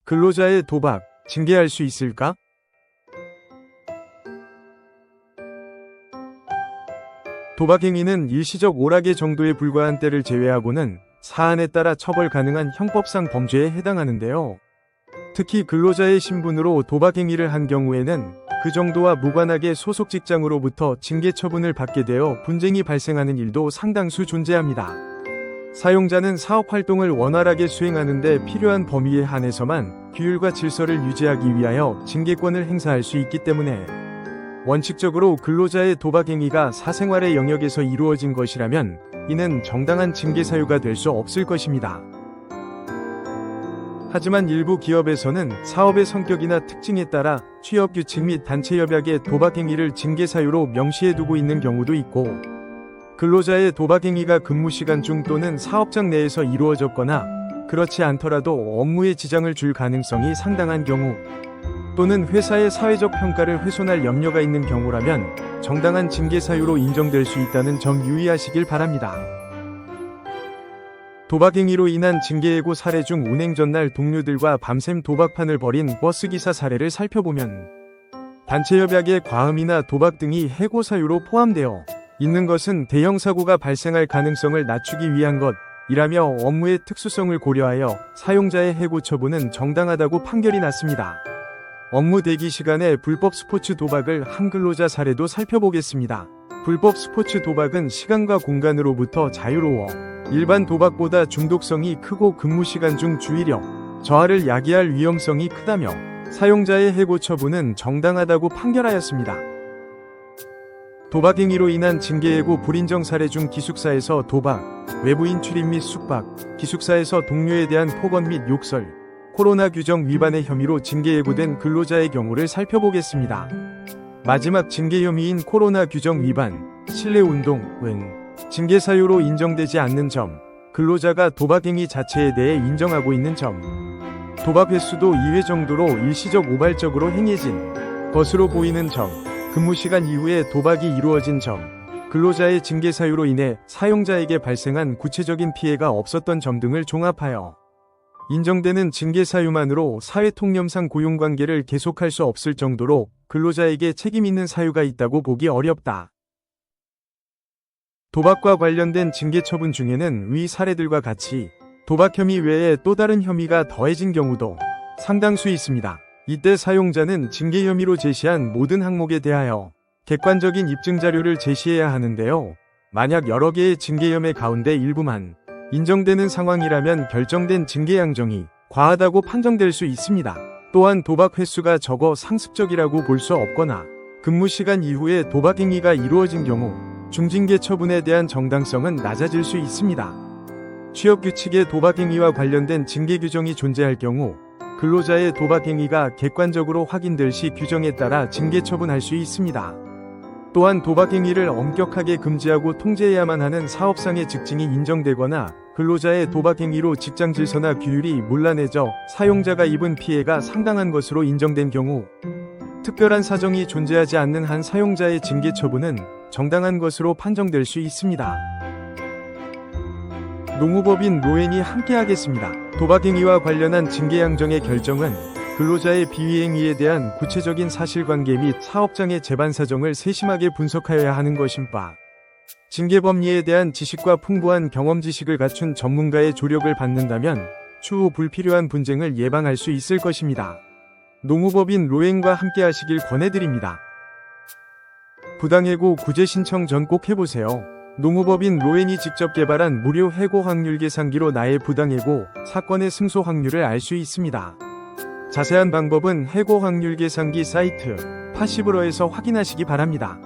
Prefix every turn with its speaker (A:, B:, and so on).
A: 근로자의 도박, 징계할 수 있을까? 도박 행위는 일시적 오락의 정도에 불과한 때를 제외하고는 사안에 따라 처벌 가능한 형법상 범죄에 해당하는데요. 특히 근로자의 신분으로 도박 행위를 한 경우에는 그 정도와 무관하게 소속 직장으로부터 징계 처분을 받게 되어 분쟁이 발생하는 일도 상당수 존재합니다. 사용자는 사업 활동을 원활하게 수행하는 데 필요한 범위에 한해서만 규율과 질서를 유지하기 위하여 징계권을 행사할 수 있기 때문에 원칙적으로 근로자의 도박 행위가 사생활의 영역에서 이루어진 것이라면 이는 정당한 징계 사유가 될 수 없을 것입니다. 하지만 일부 기업에서는 사업의 성격이나 특징에 따라 취업 규칙 및 단체 협약에 도박 행위를 징계 사유로 명시해두고 있는 경우도 있고, 근로자의 도박 행위가 근무 시간 중 또는 사업장 내에서 이루어졌거나 그렇지 않더라도 업무에 지장을 줄 가능성이 상당한 경우, 또는 회사의 사회적 평가를 훼손할 염려가 있는 경우라면 정당한 징계 사유로 인정될 수 있다는 점 유의하시길 바랍니다. 도박 행위로 인한 징계 예고 사례 중 운행 전날 동료들과 밤샘 도박판을 벌인 버스기사 사례를 살펴보면 단체 협약의 과음이나 도박 등이 해고 사유로 포함되어 있는 것은 대형 사고가 발생할 가능성을 낮추기 위한 것이라며 업무의 특수성을 고려하여 사용자의 해고 처분은 정당하다고 판결이 났습니다. 업무 대기 시간에 불법 스포츠 도박을 한 근로자 사례도 살펴보겠습니다. 불법 스포츠 도박은 시간과 공간으로부터 자유로워 일반 도박보다 중독성이 크고 근무 시간 중 주의력 저하를 야기할 위험성이 크다며 사용자의 해고 처분은 정당하다고 판결하였습니다. 도박 행위로 인한 징계 예고 불인정 사례 중 기숙사에서 도박, 외부인 출입 및 숙박, 기숙사에서 동료에 대한 폭언 및 욕설, 코로나 규정 위반의 혐의로 징계 예고된 근로자의 경우를 살펴보겠습니다. 마지막 징계 혐의인 코로나 규정 위반, 실내 운동은 징계 사유로 인정되지 않는 점, 근로자가 도박 행위 자체에 대해 인정하고 있는 점, 도박 횟수도 2회 정도로 일시적 우발적으로 행해진 것으로 보이는 점, 근무 시간 이후에 도박이 이루어진 점, 근로자의 징계 사유로 인해 사용자에게 발생한 구체적인 피해가 없었던 점 등을 종합하여 인정되는 징계 사유만으로 사회통념상 고용관계를 계속할 수 없을 정도로 근로자에게 책임 있는 사유가 있다고 보기 어렵다. 도박과 관련된 징계 처분 중에는 위 사례들과 같이 도박 혐의 외에 또 다른 혐의가 더해진 경우도 상당수 있습니다. 이때 사용자는 징계 혐의로 제시한 모든 항목에 대하여 객관적인 입증 자료를 제시해야 하는데요. 만약 여러 개의 징계 혐의 가운데 일부만 인정되는 상황이라면 결정된 징계 양정이 과하다고 판정될 수 있습니다. 또한 도박 횟수가 적어 상습적이라고 볼 수 없거나 근무 시간 이후에 도박 행위가 이루어진 경우 중징계 처분에 대한 정당성은 낮아질 수 있습니다. 취업 규칙에 도박 행위와 관련된 징계 규정이 존재할 경우 근로자의 도박 행위가 객관적으로 확인될 시 규정에 따라 징계 처분할 수 있습니다. 또한 도박 행위를 엄격하게 금지하고 통제해야만 하는 사업상의 직징이 인정되거나 근로자의 도박 행위로 직장 질서나 규율이 문란해져 사용자가 입은 피해가 상당한 것으로 인정된 경우 특별한 사정이 존재하지 않는 한 사용자의 징계 처분은 정당한 것으로 판정될 수 있습니다. 농우법인 로엔이 함께하겠습니다. 도박 행위와 관련한 징계 양정의 결정은 근로자의 비위행위에 대한 구체적인 사실관계 및 사업장의 재반 사정을 세심하게 분석하여야 하는 것인 바, 징계 법리에 대한 지식과 풍부한 경험 지식을 갖춘 전문가의 조력을 받는다면 추후 불필요한 분쟁을 예방할 수 있을 것입니다. 농우법인 로엔과 함께하시길 권해드립니다. 부당해고 구제 신청 전 꼭 해보세요. 농우법인 로엔이 직접 개발한 무료 해고 확률 계산기로 나의 부당해고 사건의 승소 확률을 알 수 있습니다. 자세한 방법은 해고 확률 계산기 사이트 파시브러에서 확인하시기 바랍니다.